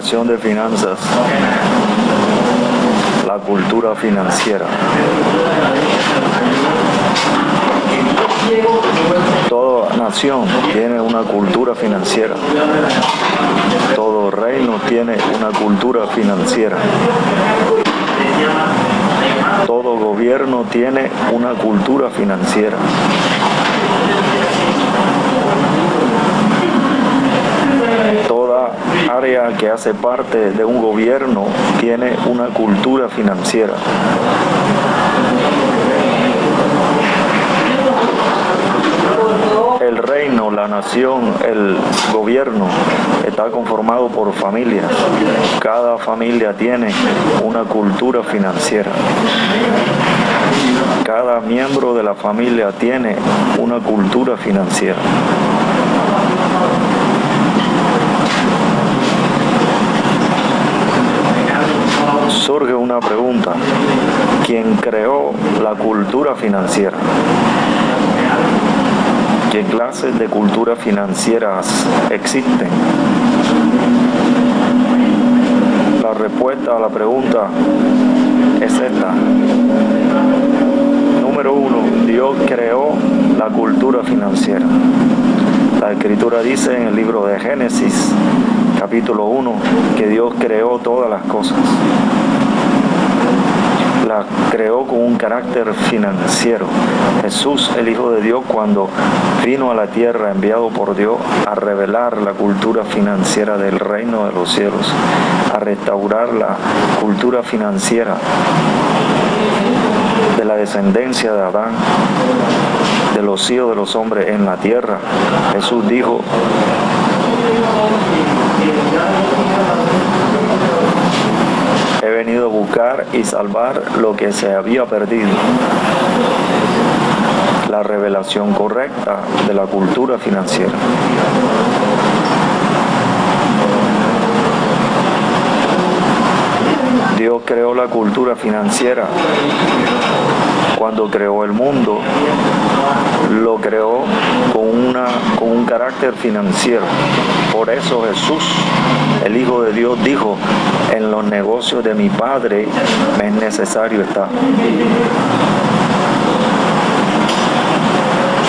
revelación de finanzas, la cultura financiera. Toda nación tiene una cultura financiera. Todo reino tiene una cultura financiera. Todo gobierno tiene una cultura financiera. Toda área que hace parte de un gobierno tiene una cultura financiera. El reino, la nación, el gobierno está conformado por familias. Cada familia tiene una cultura financiera. Cada miembro de la familia tiene una cultura financiera. Surge una pregunta: ¿quién creó la cultura financiera? ¿Qué clases de culturas financieras existen? La respuesta a la pregunta es esta. Número 1, Dios creó la cultura financiera. La Escritura dice en el libro de Génesis, capítulo 1, que Dios creó todas las cosas. La creó con un carácter financiero. Jesús, el Hijo de Dios, cuando vino a la tierra, enviado por Dios a revelar la cultura financiera del reino de los cielos, a restaurar la cultura financiera de la descendencia de Adán, de los hijos de los hombres en la tierra. Jesús dijo: he venido a buscar y salvar lo que se había perdido. La revelación correcta de la cultura financiera. Dios creó la cultura financiera. Cuando creó el mundo, lo creó con un carácter financiero. Por eso Jesús, el Hijo de Dios, dijo: en los negocios de mi Padre me es necesario estar.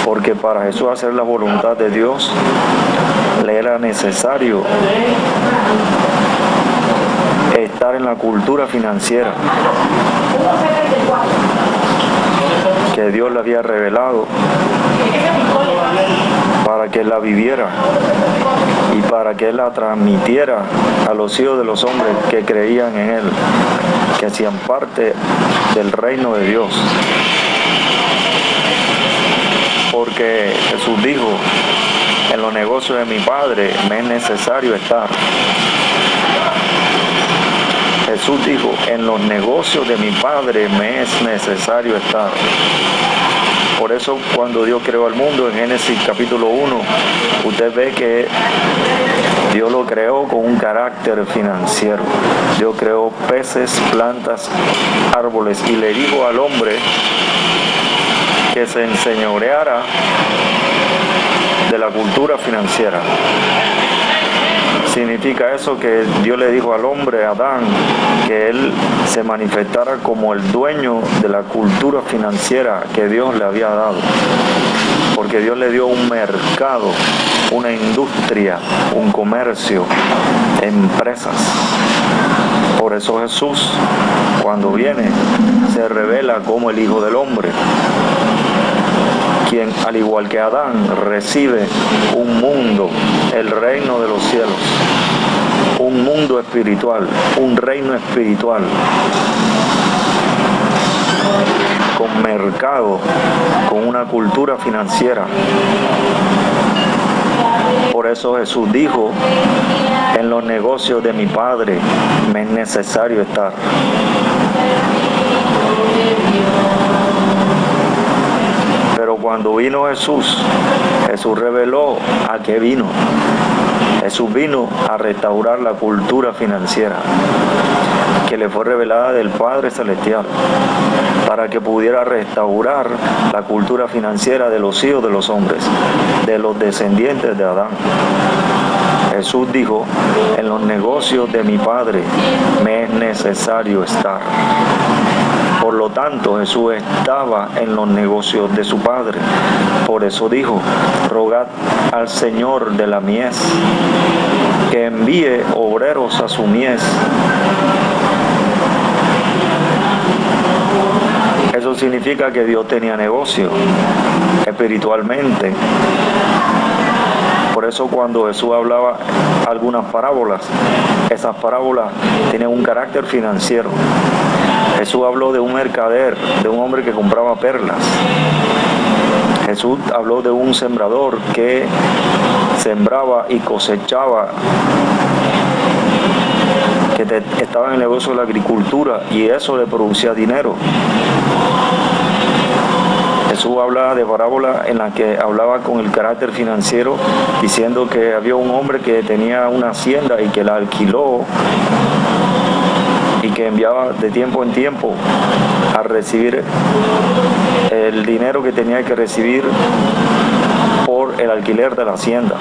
Porque para Jesús hacer la voluntad de Dios, le era necesario estar en la cultura financiera que Dios le había revelado, para que él la viviera y para que él la transmitiera a los hijos de los hombres que creían en él, que hacían parte del reino de Dios. Porque Jesús dijo: en los negocios de mi Padre me es necesario estar. Jesús dijo: en los negocios de mi Padre me es necesario estar. Por eso cuando Dios creó el mundo, en Génesis capítulo 1, usted ve que Dios lo creó con un carácter financiero. Dios creó peces, plantas, árboles, y le dijo al hombre que se enseñoreara de la cultura financiera. Significa eso que Dios le dijo al hombre, Adán, que él se manifestara como el dueño de la cultura financiera que Dios le había dado. Porque Dios le dio un mercado, una industria, un comercio, empresas. Por eso Jesús, cuando viene, se revela como el Hijo del Hombre, quien, al igual que Adán, recibe un mundo, el reino de los cielos, un mundo espiritual, un reino espiritual, con mercado, con una cultura financiera. Por eso Jesús dijo: en los negocios de mi Padre me es necesario estar. Pero cuando vino Jesús, Jesús reveló a qué vino. Jesús vino a restaurar la cultura financiera que le fue revelada del Padre Celestial, para que pudiera restaurar la cultura financiera de los hijos de los hombres, de los descendientes de Adán. Jesús dijo, en los negocios de mi Padre me es necesario estar. Por lo tanto, Jesús estaba en los negocios de su Padre. Por eso dijo, rogad al Señor de la mies que envíe obreros a su mies. Eso significa que Dios tenía negocio espiritualmente. Por eso cuando Jesús hablaba algunas parábolas, esas parábolas tenían un carácter financiero. Jesús habló de un mercader, de un hombre que compraba perlas. Jesús habló de un sembrador que sembraba y cosechaba, que estaba en el negocio de la agricultura y eso le producía dinero. Jesús hablaba de parábolas en las que hablaba con el carácter financiero, diciendo que había un hombre que tenía una hacienda y que la alquiló y que enviaba de tiempo en tiempo a recibir el dinero que tenía que recibir por el alquiler de la hacienda.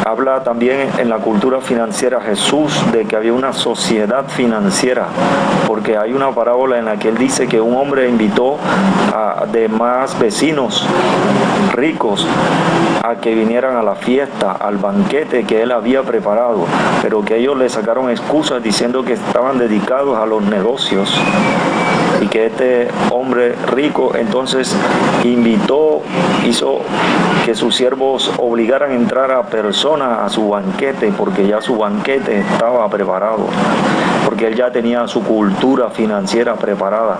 Habla también en la cultura financiera Jesús de que había una sociedad financiera, porque hay una parábola en la que él dice que un hombre invitó a demás vecinos ricos a que vinieran a la fiesta, al banquete que él había preparado, pero que ellos le sacaron excusas diciendo que estaban dedicados a los negocios y que este hombre rico entonces hizo que sus siervos obligaran a entrar a personas a su banquete, porque ya su banquete estaba preparado, porque él ya tenía su cultura financiera preparada.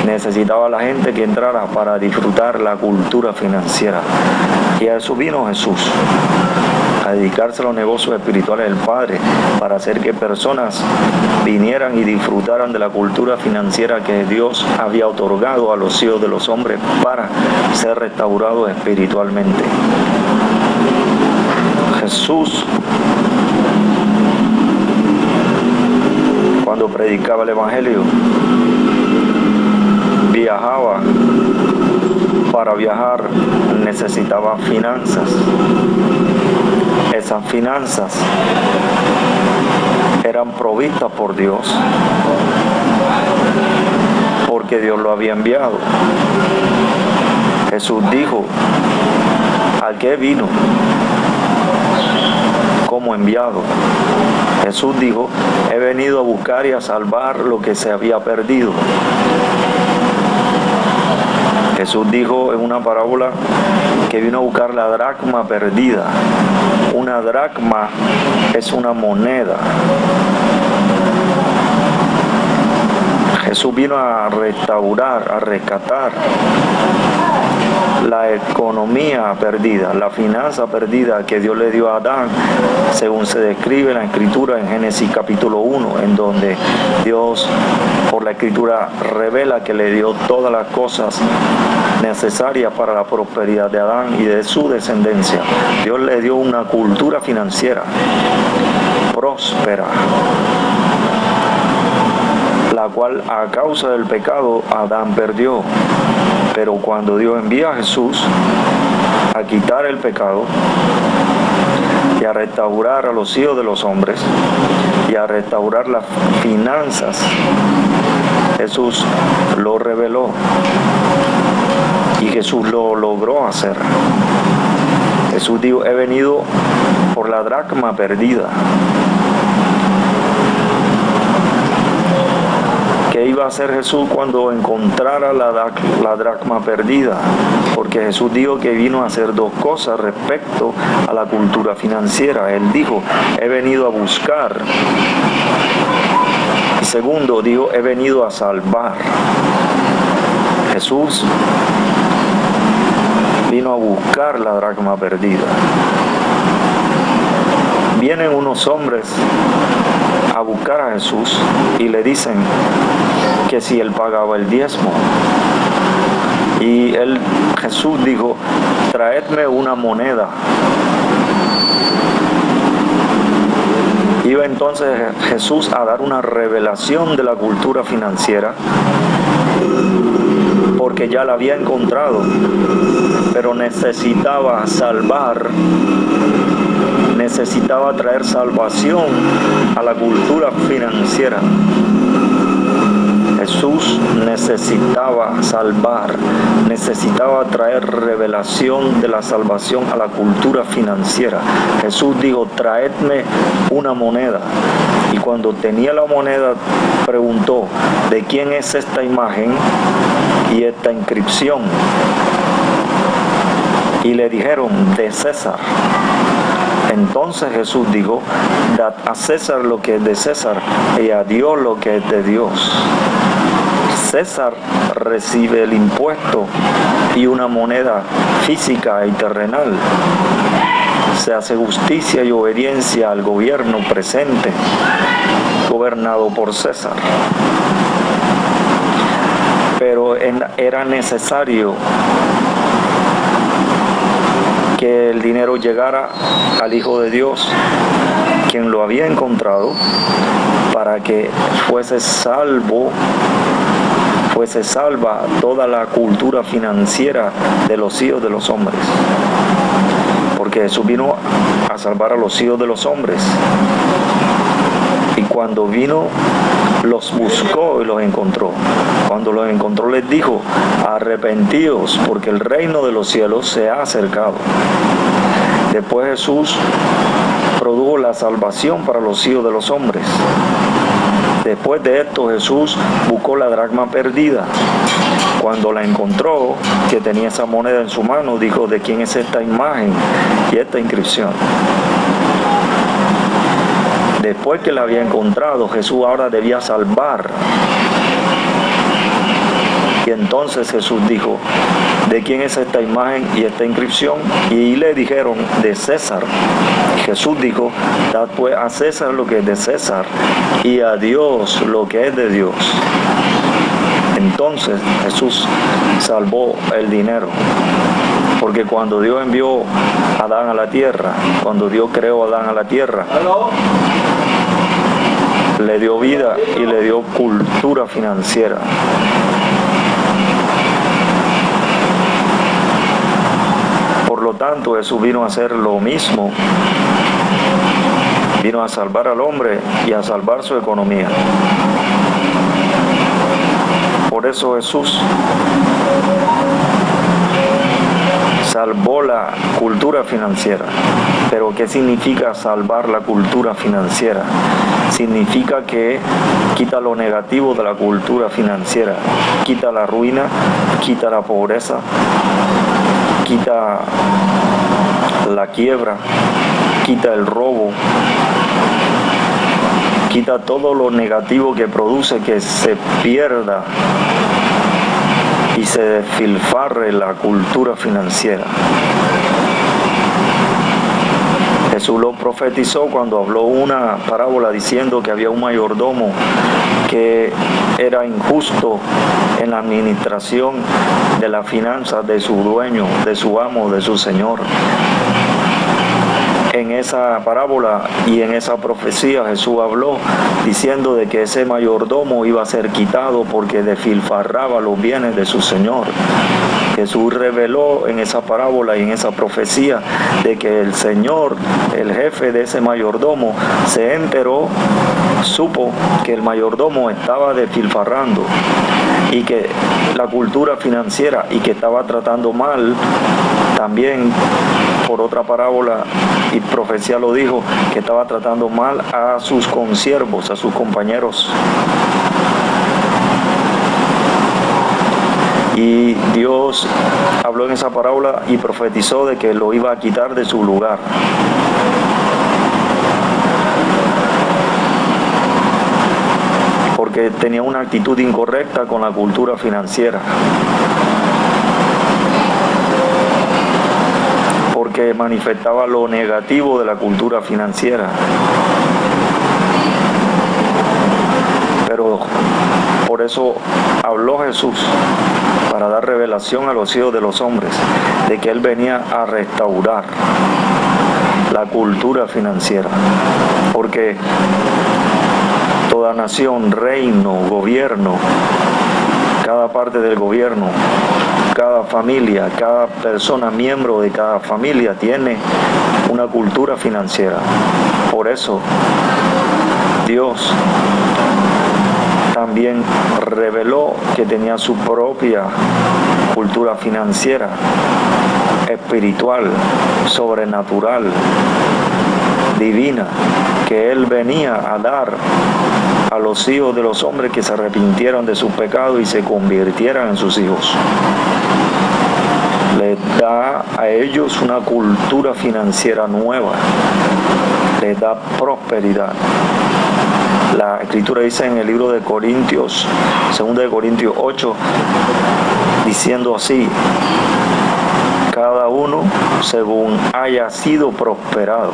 Necesitaba la gente que entrara para disfrutar la cultura financiera. Y a eso vino Jesús, a dedicarse a los negocios espirituales del Padre, para hacer que personas vinieran y disfrutaran de la cultura financiera que Dios había otorgado a los hijos de los hombres para ser restaurados espiritualmente. Jesús, cuando predicaba el Evangelio, viajaba. Para viajar necesitaba finanzas. Esas finanzas eran provistas por Dios, porque Dios lo había enviado. Jesús dijo, ¿a qué vino? Como enviado. Jesús dijo, he venido a buscar y a salvar lo que se había perdido. Jesús dijo en una parábola que vino a buscar la dracma perdida. Una dracma es una moneda. Jesús vino a restaurar, a rescatar la economía perdida, la finanza perdida que Dios le dio a Adán, según se describe en la Escritura en Génesis capítulo 1, en donde Dios por la Escritura revela que le dio todas las cosas necesarias para la prosperidad de Adán y de su descendencia. Dios le dio una cultura financiera próspera, la cual a causa del pecado Adán perdió. Pero cuando Dios envía a Jesús a quitar el pecado y a restaurar a los hijos de los hombres y a restaurar las finanzas, Jesús lo reveló y Jesús lo logró hacer. Jesús dijo, he venido por la dracma perdida. ¿Qué iba a hacer Jesús cuando encontrara la dracma perdida? Porque Jesús dijo que vino a hacer dos cosas respecto a la cultura financiera. Él dijo, he venido a buscar. Y segundo, dijo, he venido a salvar. Jesús vino a buscar la dracma perdida. Vienen unos hombres a buscar a Jesús y le dicen que si él pagaba el diezmo. Y Jesús dijo, traedme una moneda. Iba entonces Jesús a dar una revelación de la cultura financiera, porque porque ya la había encontrado, pero necesitaba necesitaba traer salvación a la cultura financiera. Jesús necesitaba necesitaba traer revelación de la salvación a la cultura financiera. Jesús dijo, traedme una moneda. Y cuando tenía la moneda, preguntó, ¿de quién es esta imagen y esta inscripción? Y le dijeron, de César. Entonces Jesús dijo, dad a César lo que es de César y a Dios lo que es de Dios. César recibe el impuesto y una moneda física y terrenal. Se hace justicia y obediencia al gobierno presente, gobernado por César. Pero era necesario que el dinero llegara al Hijo de Dios, quien lo había encontrado, para que fuese salva toda la cultura financiera de los hijos de los hombres. Porque Jesús vino a salvar a los hijos de los hombres. Y cuando vino, los buscó y los encontró. Cuando los encontró, les dijo, arrepentíos, porque el reino de los cielos se ha acercado. Después Jesús produjo la salvación para los hijos de los hombres. Después de esto, Jesús buscó la dracma perdida. Cuando la encontró, que tenía esa moneda en su mano, dijo, ¿de quién es esta imagen y esta inscripción? Después que la había encontrado, Jesús ahora debía salvar. Y entonces Jesús dijo, ¿de quién es esta imagen y esta inscripción? Y le dijeron, de César. Y Jesús dijo, dad pues a César lo que es de César y a Dios lo que es de Dios. Entonces Jesús salvó el dinero. Porque cuando Dios envió a Adán a la tierra, cuando Dios creó a Adán a la tierra, le dio vida y le dio cultura financiera. Por lo tanto, Jesús vino a hacer lo mismo. Vino a salvar al hombre y a salvar su economía. Por eso Jesús salvó la cultura financiera. Pero ¿qué significa salvar la cultura financiera? Significa que quita lo negativo de la cultura financiera, quita la ruina, quita la pobreza, quita la quiebra, quita el robo, quita todo lo negativo que produce que se pierda y se despilfarre la cultura financiera. Jesús lo profetizó cuando habló una parábola diciendo que había un mayordomo que era injusto en la administración de las finanzas de su dueño, de su amo, de su señor. En esa parábola y en esa profecía Jesús habló diciendo de que ese mayordomo iba a ser quitado porque despilfarraba los bienes de su señor. Jesús reveló en esa parábola y en esa profecía de que el Señor, el jefe de ese mayordomo, se enteró, supo que el mayordomo estaba despilfarrando y que la cultura financiera y que estaba tratando mal. También por otra parábola y profecía lo dijo, que estaba tratando mal a sus consiervos, a sus compañeros. Y Dios habló en esa parábola y profetizó de que lo iba a quitar de su lugar. Porque tenía una actitud incorrecta con la cultura financiera. Porque manifestaba lo negativo de la cultura financiera. Pero por eso habló Jesús, para dar revelación a los hijos de los hombres, de que Él venía a restaurar la cultura financiera. Porque toda nación, reino, gobierno, cada parte del gobierno, cada familia, cada persona miembro de cada familia tiene una cultura financiera. Por eso Dios también reveló que tenía su propia cultura financiera, espiritual, sobrenatural, divina, que Él venía a dar a los hijos de los hombres que se arrepintieran de sus pecados y se convirtieran en sus hijos. Les da a ellos una cultura financiera nueva, les da prosperidad. La Escritura dice en el libro de Corintios, 2 de Corintios 8, diciendo así: cada uno según haya sido prosperado,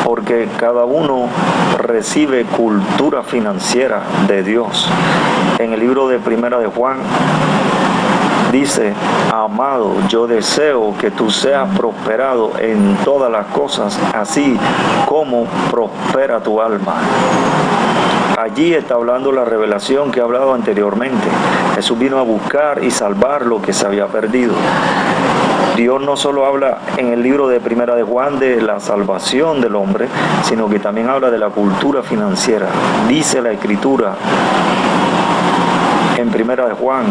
porque cada uno recibe cultura financiera de Dios. En el libro de Primera de Juan dice: amado, yo deseo que tú seas prosperado en todas las cosas, así como prospera tu alma. Allí está hablando la revelación que he hablado anteriormente. Jesús vino a buscar y salvar lo que se había perdido. Dios no solo habla en el libro de Primera de Juan de la salvación del hombre, sino que también habla de la cultura financiera. Dice la Escritura en Primera de Juan: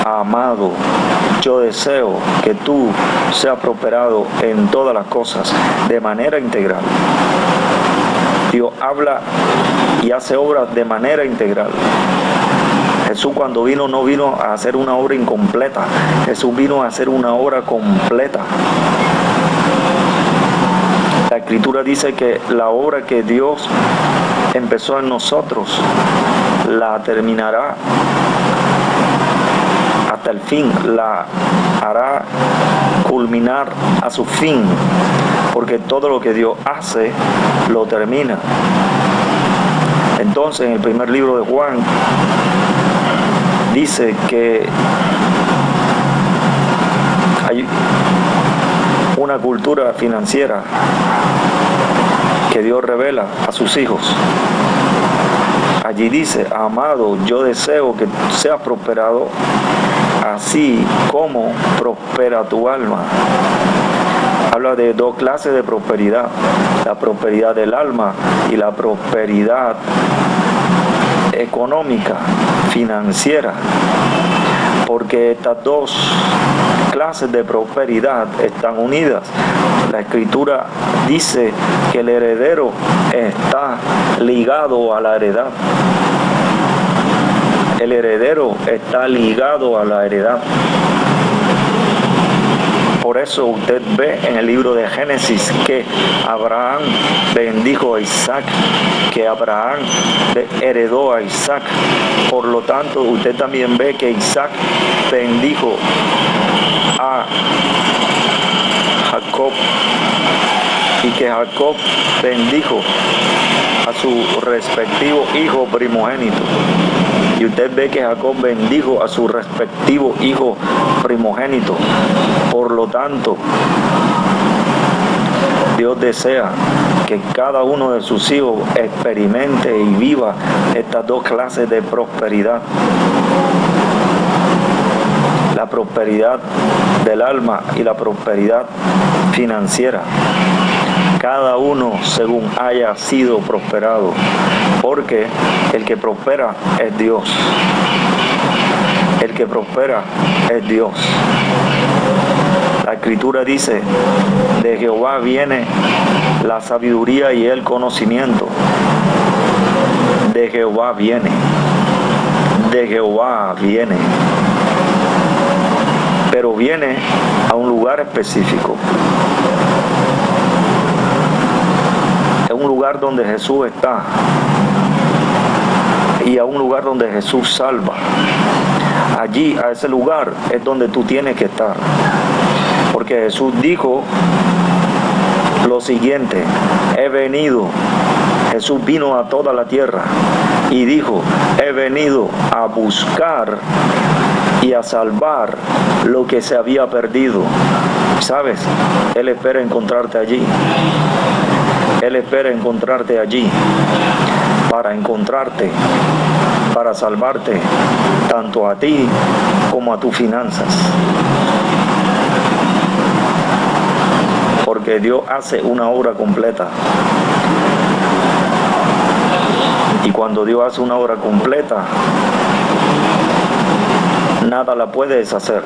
amado, yo deseo que tú seas prosperado en todas las cosas de manera integral. Dios habla y hace obras de manera integral. Jesús cuando vino no vino a hacer una obra incompleta. Jesús vino a hacer una obra completa. La Escritura dice que la obra que Dios empezó en nosotros la terminará hasta el fin, la hará culminar a su fin, porque todo lo que Dios hace lo termina. Entonces en el primer libro de Juan dice que hay una cultura financiera que Dios revela a sus hijos. Allí dice: amado, yo deseo que seas prosperado así como prospera tu alma. Habla de dos clases de prosperidad: la prosperidad del alma y la prosperidad económica, financiera, porque estas dos clases de prosperidad están unidas. La Escritura dice que el heredero está ligado a la heredad. El heredero está ligado a la heredad. Por eso usted ve en el libro de Génesis que Abraham bendijo a Isaac, que Abraham heredó a Isaac. Por lo tanto, usted también ve que Isaac bendijo a Jacob y que Jacob bendijo a su respectivo hijo primogénito. Y usted ve que Jacob bendijo a su respectivo hijo primogénito. Por lo tanto, Dios desea que cada uno de sus hijos experimente y viva estas dos clases de prosperidad. La prosperidad del alma y la prosperidad financiera. Cada uno según haya sido prosperado, porque el que prospera es Dios. El que prospera es Dios. La Escritura dice: de Jehová viene la sabiduría y el conocimiento. De Jehová viene. De Jehová viene. Pero viene a un lugar específico. Es un lugar donde Jesús está y a un lugar donde Jesús salva. Allí, a ese lugar, es donde tú tienes que estar. Porque Jesús dijo lo siguiente: he venido. Jesús vino a toda la tierra y dijo: he venido a buscar y a salvar lo que se había perdido. ¿Sabes? Él espera encontrarte allí. Él espera encontrarte allí. Para encontrarte para salvarte, tanto a ti como a tus finanzas. Porque Dios hace una obra completa. Y cuando Dios hace una obra completa, nada la puede deshacer.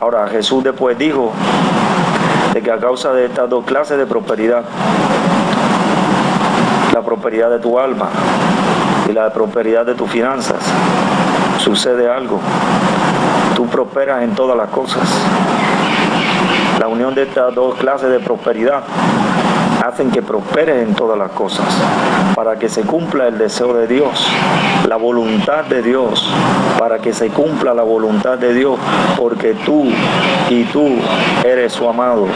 Ahora, Jesús después dijo de que a causa de estas dos clases de prosperidad, la prosperidad de tu alma y la prosperidad de tus finanzas, sucede algo. Tú prosperas en todas las cosas. La unión de estas dos clases de prosperidad hacen que prosperes en todas las cosas, para que se cumpla el deseo de Dios, la voluntad de Dios, para que se cumpla la voluntad de Dios, porque tú eres su amado,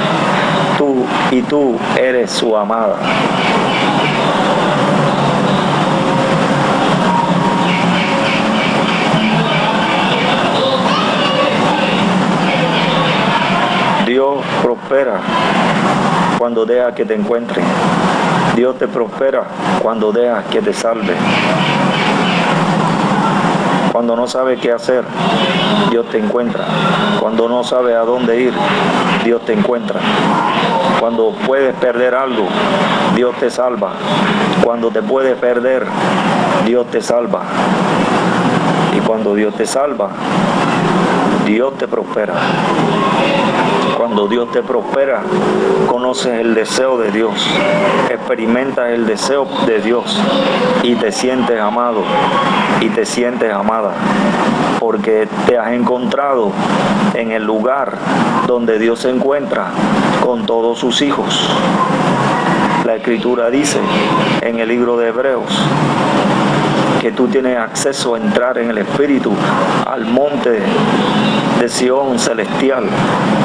tú eres su amada. Dios prospera cuando deja que te encuentre. Dios te prospera cuando deja que te salve. Cuando no sabes qué hacer, Dios te encuentra. Cuando no sabes a dónde ir, Dios te encuentra. Cuando puedes perder algo, Dios te salva. Cuando te puedes perder, Dios te salva. Y cuando Dios te salva, Dios te prospera. Cuando Dios te prospera, conoces el deseo de Dios, experimentas el deseo de Dios y te sientes amado y te sientes amada, porque te has encontrado en el lugar donde Dios se encuentra con todos sus hijos. La Escritura dice en el libro de Hebreos que tú tienes acceso a entrar en el Espíritu al monte de Sión celestial,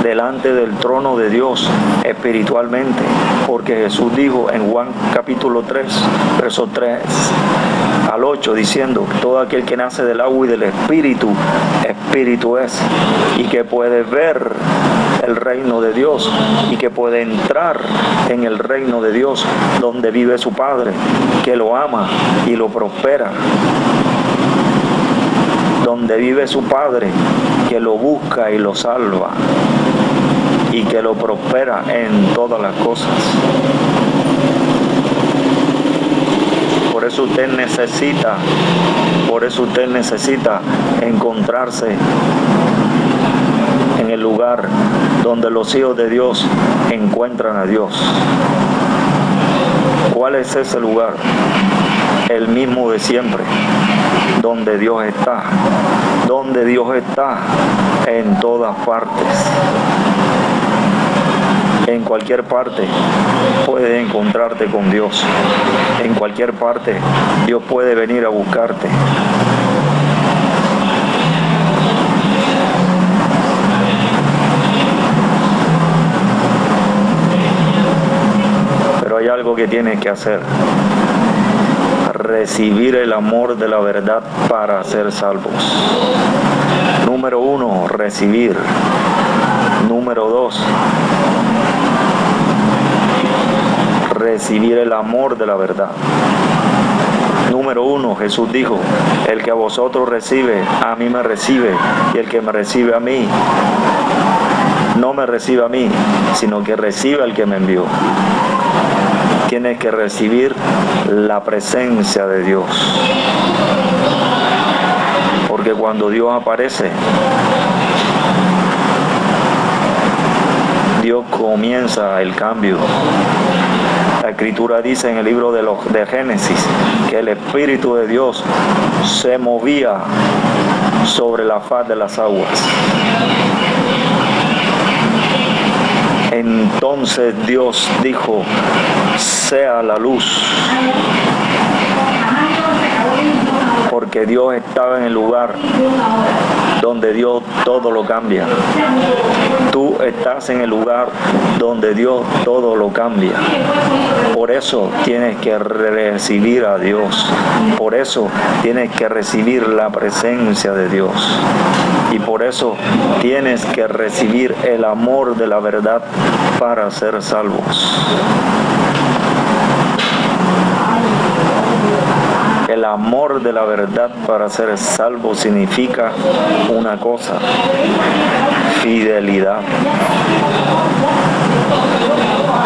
delante del trono de Dios espiritualmente, porque Jesús dijo en Juan capítulo 3, versos 3 al 8, diciendo: todo aquel que nace del agua y del Espíritu, Espíritu es, y que puede ver el reino de Dios y que puede entrar en el reino de Dios donde vive su Padre, que lo ama y lo prospera, donde vive su Padre, que lo busca y lo salva y que lo prospera en todas las cosas. Por eso usted necesita encontrarse en el lugar donde los hijos de Dios encuentran a Dios. ¿Cuál es ese lugar? El mismo de siempre, donde Dios está. Donde Dios está en todas partes. En cualquier parte puedes encontrarte con Dios. En cualquier parte Dios puede venir a buscarte. Pero hay algo que tienes que hacer: recibir el amor de la verdad para ser salvos. Número 1, recibir. Número 2, recibir el amor de la verdad. Número 1, Jesús dijo: el que a vosotros recibe, a mí me recibe, y el que me recibe a mí, no me recibe a mí, sino que recibe al que me envió. Tienes que recibir la presencia de Dios, porque cuando Dios aparece, Dios comienza el cambio. La Escritura dice en el libro de Génesis que el Espíritu de Dios se movía sobre la faz de las aguas. Entonces Dios dijo: sea la luz. Porque Dios estaba en el lugar donde Dios todo lo cambia. Tú estás en el lugar donde Dios todo lo cambia. Por eso tienes que recibir a Dios. Por eso tienes que recibir la presencia de Dios. Y por eso tienes que recibir el amor de la verdad para ser salvos. El amor de la verdad para ser salvo significa una cosa: fidelidad.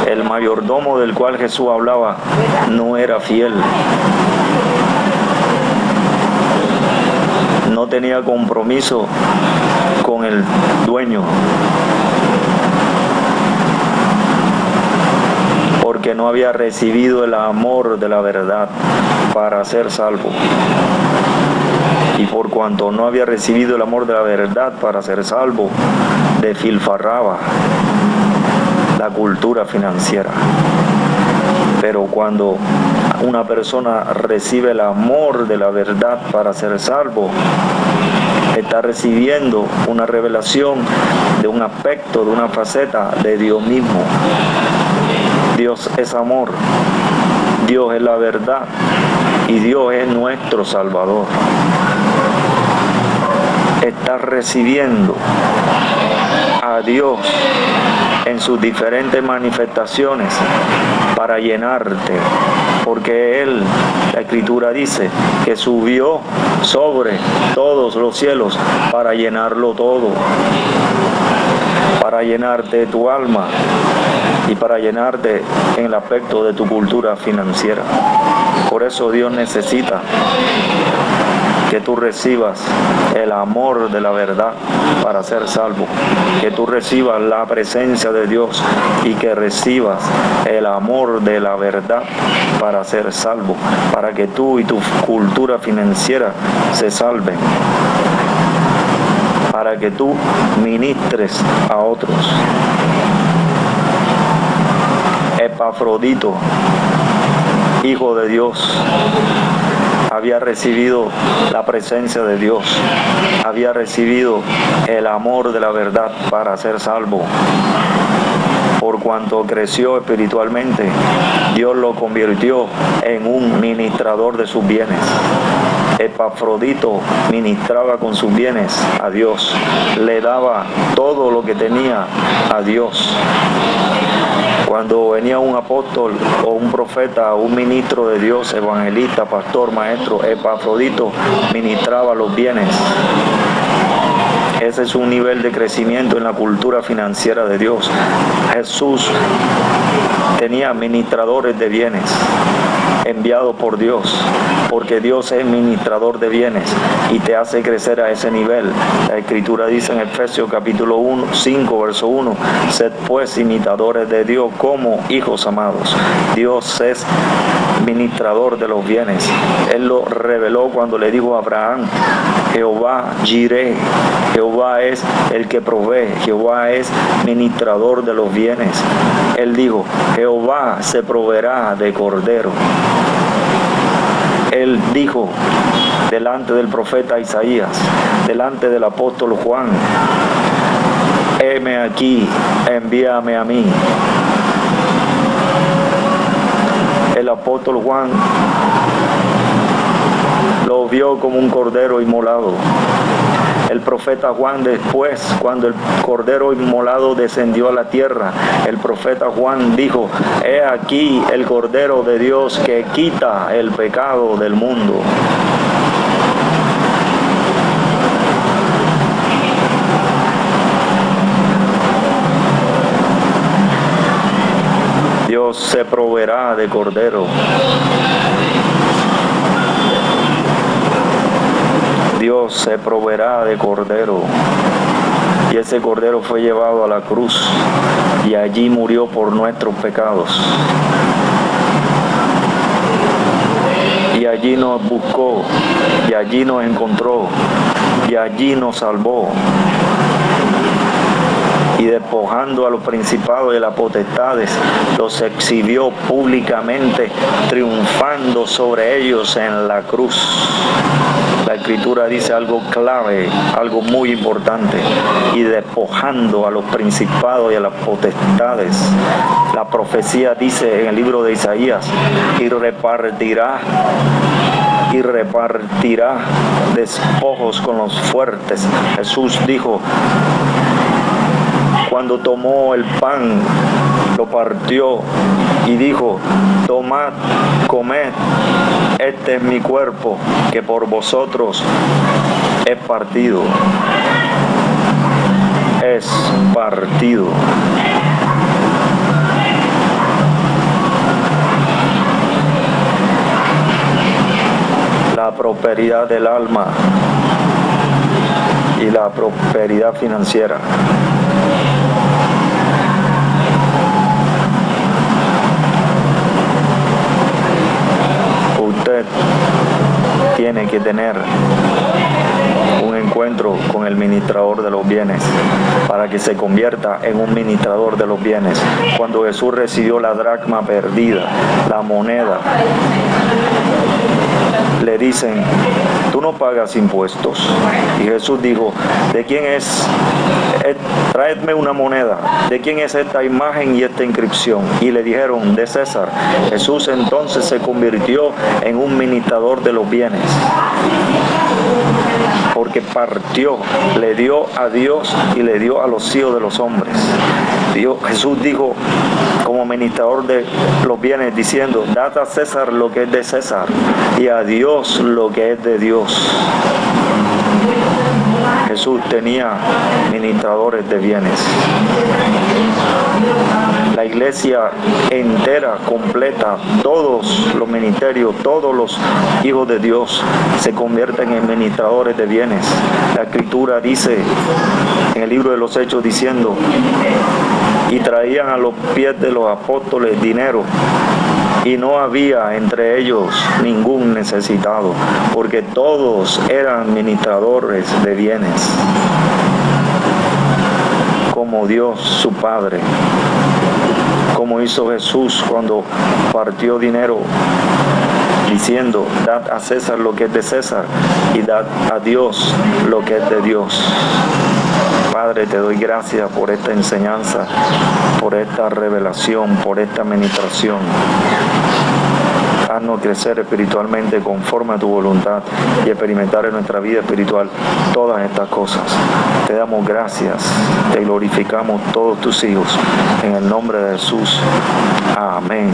El mayordomo del cual Jesús hablaba no era fiel. No tenía compromiso con el dueño, porque no había recibido el amor de la verdad para ser salvo. Y por cuanto no había recibido el amor de la verdad para ser salvo, despilfarraba la cultura financiera. Pero cuando una persona recibe el amor de la verdad para ser salvo, está recibiendo una revelación de un aspecto, de una faceta de Dios mismo. Dios es amor, Dios es la verdad y Dios es nuestro Salvador. Estás recibiendo a Dios en sus diferentes manifestaciones para llenarte, porque Él, la Escritura dice, que subió sobre todos los cielos para llenarlo todo, para llenarte de tu alma y para llenarte en el aspecto de tu cultura financiera. Por eso Dios necesita que tú recibas el amor de la verdad para ser salvo, que tú recibas la presencia de Dios y que recibas el amor de la verdad para ser salvo, para que tú y tu cultura financiera se salven, para que tú ministres a otros. Epafrodito, hijo de Dios, había recibido la presencia de Dios, había recibido el amor de la verdad para ser salvo. Por cuanto creció espiritualmente, Dios lo convirtió en un ministrador de sus bienes. Epafrodito ministraba con sus bienes a Dios, le daba todo lo que tenía a Dios. Cuando venía un apóstol o un profeta o un ministro de Dios, evangelista, pastor, maestro, Epafrodito ministraba los bienes. Ese es un nivel de crecimiento en la cultura financiera de Dios. Jesús tenía administradores de bienes enviados por Dios, porque Dios es administrador de bienes y te hace crecer a ese nivel. La Escritura dice en Efesios capítulo 5, verso 1, sed pues imitadores de Dios como hijos amados. Dios es administrador de los bienes. Él lo reveló cuando le dijo a Abraham: Jehová Jireh, Jehová es el que provee, Jehová es administrador de los bienes. Él dijo: Jehová se proveerá de cordero. Él dijo delante del profeta Isaías, delante del apóstol Juan: heme aquí, envíame a mí. El apóstol Juan lo vio como un cordero inmolado. El profeta Juan después, cuando el cordero inmolado descendió a la tierra, el profeta Juan dijo: he aquí el cordero de Dios que quita el pecado del mundo. Dios se proveerá de cordero. Dios se proveerá de cordero. Y ese cordero fue llevado a la cruz y allí murió por nuestros pecados. Y allí nos buscó, y allí nos encontró, y allí nos salvó. Y despojando a los principados y a las potestades, los exhibió públicamente, triunfando sobre ellos en la cruz. La Escritura dice algo clave, algo muy importante: y despojando a los principados y a las potestades. La profecía dice en el libro de Isaías: y repartirá despojos con los fuertes. Jesús dijo, cuando tomó el pan, lo partió y dijo: tomad comed, este es mi cuerpo, que por vosotros es partido. Es partido. La prosperidad del alma y la prosperidad financiera. Usted tiene que tener un encuentro con el ministrador de los bienes para que se convierta en un ministrador de los bienes. Cuando Jesús recibió la dracma perdida, la moneda, le dicen, tú no pagas impuestos. Y Jesús dijo, ¿de quién es? Traedme una moneda. ¿De quién es esta imagen y esta inscripción? Y le dijeron, de César. Jesús entonces se convirtió en un ministrador de los bienes, porque partió, le dio a Dios y le dio a los hijos de los hombres. Jesús dijo como ministrador de los bienes, diciendo, dad a César lo que es de César y a Dios lo que es de Dios. Jesús tenía ministradores de bienes. La iglesia entera, completa, todos los ministerios, todos los hijos de Dios se convierten en ministradores de bienes. La Escritura dice en el libro de los Hechos diciendo, y traían a los pies de los apóstoles dinero, y no había entre ellos ningún necesitado, porque todos eran ministradores de bienes, como Dios su Padre, como hizo Jesús cuando partió dinero, diciendo, dad a César lo que es de César y dad a Dios lo que es de Dios. Padre, te doy gracias por esta enseñanza, por esta revelación, por esta ministración. Haznos crecer espiritualmente conforme a tu voluntad y experimentar en nuestra vida espiritual todas estas cosas. Te damos gracias, te glorificamos todos tus hijos, en el nombre de Jesús. Amén.